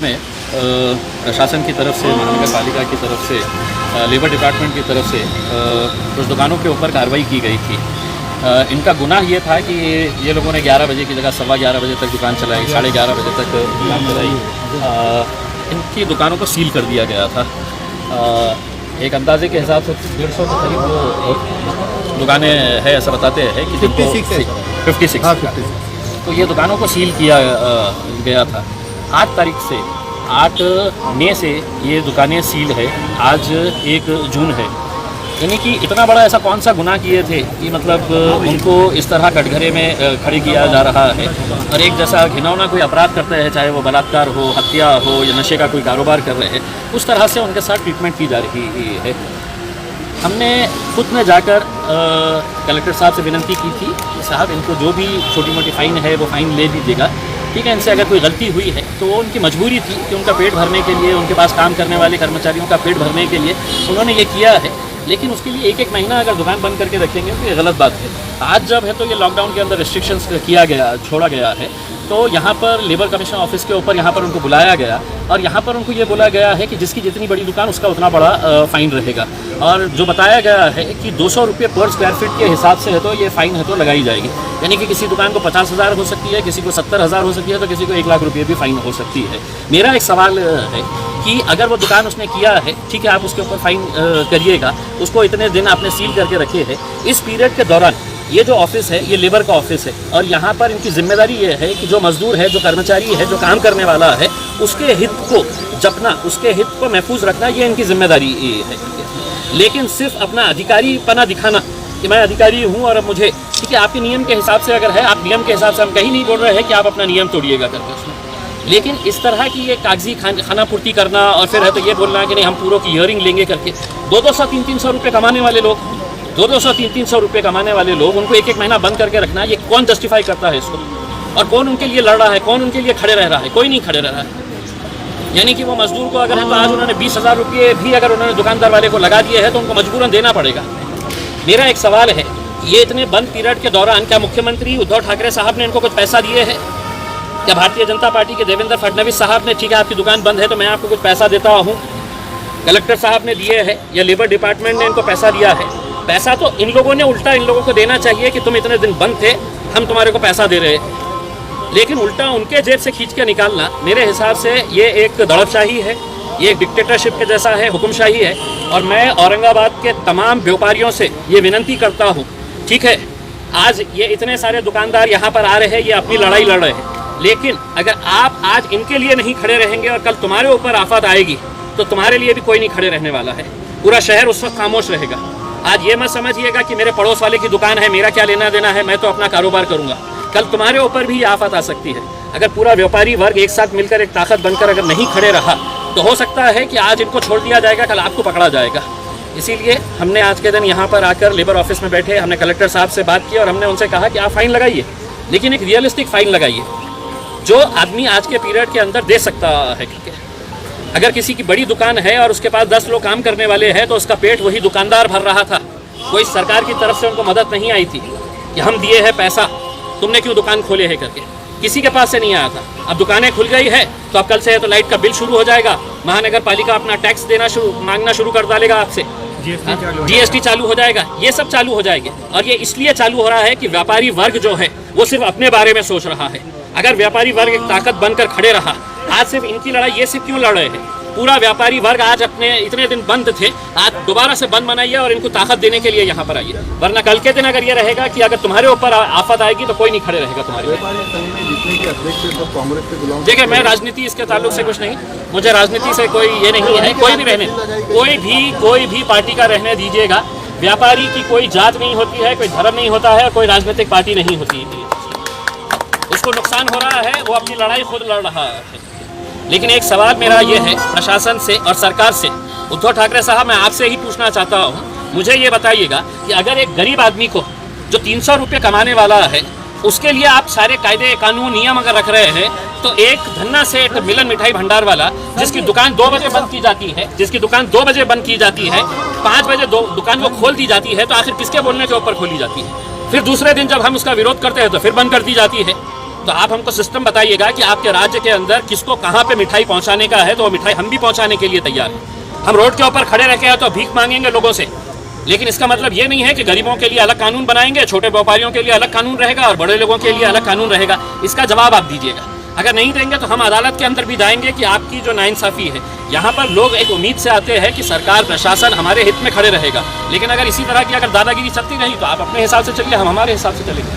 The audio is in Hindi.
में प्रशासन की तरफ से, महानगर पालिका की तरफ से, लेबर डिपार्टमेंट की तरफ से कुछ दुकानों के ऊपर कार्रवाई की गई थी। इनका गुनाह ये था कि ये लोगों ने 11 बजे की जगह 11:15 बजे तक दुकान चलाई, 11:30 बजे तक दुकान चलाई। इनकी दुकानों को सील कर दिया गया था। एक अंदाजे के हिसाब से 150 के करीब वो दुकानें हैं, ऐसा बताते हैं कि 56 तो ये दुकानों को सील किया गया था। 8 तारीख से 8 मई से ये दुकानें सील है, आज 1 जून है। यानी कि इतना बड़ा ऐसा कौन सा गुनाह किए थे कि मतलब उनको इस तरह कटघरे में खड़े किया जा रहा है और एक जैसा घिनौना कोई अपराध करते हैं, चाहे वो बलात्कार हो, हत्या हो या नशे का कोई कारोबार कर रहे हैं, उस तरह से उनके साथ ट्रीटमेंट की जा रही है। हमने खुद में जाकर कलेक्टर साहब से विनती की थी कि साहब इनको जो भी छोटी मोटी फ़ाइन है वो फ़ाइन ले लीजिएगा, ठीक है। इनसे अगर कोई गलती हुई है तो वो उनकी मजबूरी थी कि उनका पेट भरने के लिए, उनके पास काम करने वाले कर्मचारियों का पेट भरने के लिए उन्होंने ये किया है। लेकिन उसके लिए 1-1 महीना अगर दुकान बंद करके रखेंगे तो ये गलत बात है। आज जब है तो ये लॉकडाउन के अंदर रिस्ट्रिक्शंस छोड़ा गया है, तो यहाँ पर लेबर कमीशन ऑफिस के ऊपर यहाँ पर उनको बुलाया गया और यहाँ पर उनको ये बोला गया है कि जिसकी जितनी बड़ी दुकान उसका उतना बड़ा फ़ाइन रहेगा। और जो बताया गया है कि 200 रुपये पर स्क्वायर फीट के हिसाब से है तो ये फ़ाइन है तो लगाई जाएगी। यानी कि किसी दुकान को 50,000 हो सकती है, किसी को 70,000 हो सकती है, तो किसी को 1 लाख रुपये भी फ़ाइन हो सकती है। मेरा एक सवाल है कि अगर वो दुकान उसने किया है, ठीक है, आप उसके ऊपर फ़ाइन करिएगा, उसको इतने दिन आपने सील करके रखे हैं। इस पीरियड के दौरान ये जो ऑफिस है ये लेबर का ऑफिस है और यहाँ पर इनकी जिम्मेदारी ये है कि जो मजदूर है, जो कर्मचारी है, जो काम करने वाला है, उसके हित को जपना, उसके हित को महफूज रखना, ये इनकी जिम्मेदारी है। लेकिन सिर्फ अपना अधिकारीपना दिखाना कि मैं अधिकारी हूँ और अब मुझे, ठीक है, आपके नियम के हिसाब से अगर है, आप नियम के हिसाब से, हम कहीं नहीं बोल रहे हैं कि आप अपना नियम तोड़िएगा करके उसमें, लेकिन इस तरह की ये कागजी खाना पूर्ति करना और फिर है तो ये बोलना कि नहीं हम पूरों की हियरिंग लेंगे करके, 200-200, 300-300 रुपये कमाने वाले लोग, 200-300 रुपये कमाने वाले लोग, उनको 1-1 महीना बंद करके रखना, ये कौन जस्टिफाई करता है इसको? और कौन उनके लिए लड़ रहा है, कौन उनके लिए खड़े रह रहा है? कोई नहीं खड़े रह रहा है। यानी कि वो मजदूर को अगर है तो आज उन्होंने 20,000 रुपये भी अगर उन्होंने दुकानदार वाले को लगा दिए हैं तो उनको मजबूरन देना पड़ेगा। मेरा एक सवाल है, ये इतने बंद पीरियड के दौरान क्या मुख्यमंत्री उद्धव ठाकरे साहब ने इनको कुछ पैसा दिए हैं? क्या भारतीय जनता पार्टी के देवेंद्र फडणवीस साहब ने, ठीक है आपकी दुकान बंद है तो मैं आपको कुछ पैसा देता हूँ, कलेक्टर साहब ने दिए हैं या लेबर डिपार्टमेंट ने इनको पैसा दिया है? पैसा तो इन लोगों ने उल्टा इन लोगों को देना चाहिए कि तुम इतने दिन बंद थे, हम तुम्हारे को पैसा दे रहे हैं। लेकिन उल्टा उनके जेब से खींच के निकालना, मेरे हिसाब से ये एक दड़बशाही है, ये एक डिक्टेटरशिप के जैसा है, हुक्मशाही है। और मैं औरंगाबाद के तमाम व्यापारियों से ये विनती करता हूँ, ठीक है, आज ये इतने सारे दुकानदार यहाँ पर आ रहे हैं, ये अपनी लड़ाई लड़ रहे हैं, लेकिन अगर आप आज इनके लिए नहीं खड़े रहेंगे और कल तुम्हारे ऊपर आफत आएगी तो तुम्हारे लिए भी कोई नहीं खड़े रहने वाला है। पूरा शहर उस वक्त खामोश रहेगा। आज ये मत समझिएगा कि मेरे पड़ोस वाले की दुकान है, मेरा क्या लेना देना है, मैं तो अपना कारोबार करूंगा। कल तुम्हारे ऊपर भी आफत आ सकती है। अगर पूरा व्यापारी वर्ग एक साथ मिलकर एक ताकत बनकर अगर नहीं खड़े रहा तो हो सकता है कि आज इनको छोड़ दिया जाएगा, कल आपको पकड़ा जाएगा। इसीलिए हमने आज के दिन यहाँ पर आकर लेबर ऑफिस में बैठे, हमने कलेक्टर साहब से बात की और हमने उनसे कहा कि आप फ़ाइन लगाइए, लेकिन एक रियलिस्टिक फ़ाइन लगाइए जो आदमी आज के पीरियड के अंदर दे सकता है, ठीक है। अगर किसी की बड़ी दुकान है और उसके पास 10 लोग काम करने वाले हैं तो उसका पेट वही दुकानदार भर रहा था, कोई सरकार की तरफ से उनको मदद नहीं आई थी कि हम दिए हैं पैसा, तुमने क्यों दुकान खोले है करके, किसी के पास से नहीं आया था। अब दुकानें खुल गई है तो अब कल से है तो लाइट का बिल शुरू हो जाएगा, महानगर पालिका अपना टैक्स देना मांगना शुरू कर डालेगा आपसे, जीएसटी चालू हो जाएगा, ये सब चालू हो जाएंगे। और ये इसलिए चालू हो रहा है कि व्यापारी वर्ग जो है वो सिर्फ अपने बारे में सोच रहा है। अगर व्यापारी वर्ग एक ताकत बनकर खड़े रहा, आज सिर्फ इनकी लड़ाई, ये सिर्फ क्यों लड़ रहे हैं? पूरा व्यापारी वर्ग आज अपने इतने दिन बंद थे, आज दोबारा से बंद बनाइए और इनको ताकत देने के लिए यहाँ पर आइए, वरना कल के दिन अगर ये रहेगा कि अगर तुम्हारे ऊपर आफत आएगी तो कोई नहीं खड़े रहेगा तुम्हारे। देखिए, मैं राजनीति इसके ताल्लुक से कुछ नहीं, मुझे राजनीति से कोई ये नहीं है, कोई भी रहने, कोई भी पार्टी का रहने दीजिएगा। व्यापारी की कोई जात नहीं होती है, कोई धर्म नहीं होता है, कोई राजनीतिक पार्टी नहीं होती है। उसको नुकसान हो रहा है, वो अपनी लड़ाई खुद लड़ रहा है। लेकिन एक सवाल मेरा ये है प्रशासन से और सरकार से, उद्धव ठाकरे साहब मैं आपसे ही पूछना चाहता हूँ, मुझे ये बताइएगा कि अगर एक गरीब आदमी को जो 300 रुपये कमाने वाला है, उसके लिए आप सारे कायदे कानून नियम अगर रख रहे हैं, तो एक धन्ना से एक मिलन मिठाई भंडार वाला जिसकी दुकान 2 बजे बंद की जाती है, जिसकी दुकान 2 बजे बंद की जाती है, 5 बजे दुकान वो खोल दी जाती है, तो आखिर किसके बोलने के ऊपर खोली जाती है? फिर दूसरे दिन जब हम उसका विरोध करते हैं तो फिर बंद कर दी जाती है। तो आप हमको सिस्टम बताइएगा कि आपके राज्य के अंदर किसको कहाँ पे मिठाई पहुँचाने का है, तो वो मिठाई हम भी पहुँचाने के लिए तैयार हैं। हम रोड के ऊपर खड़े रह के तो भीख मांगेंगे लोगों से, लेकिन इसका मतलब ये नहीं है कि गरीबों के लिए अलग कानून बनाएंगे, छोटे व्यापारियों के लिए अलग कानून रहेगा और बड़े लोगों के लिए अलग कानून रहेगा। इसका जवाब आप दीजिएगा। अगर नहीं देंगे तो हम अदालत के अंदर भी जाएंगे कि आपकी जो नाइंसाफ़ी है। यहाँ पर लोग एक उम्मीद से आते हैं कि सरकार प्रशासन हमारे हित में खड़े रहेगा, लेकिन अगर इसी तरह की अगर दादागिरी चलती रही तो आप अपने हिसाब से चलिए, हम हमारे हिसाब से चलेंगे।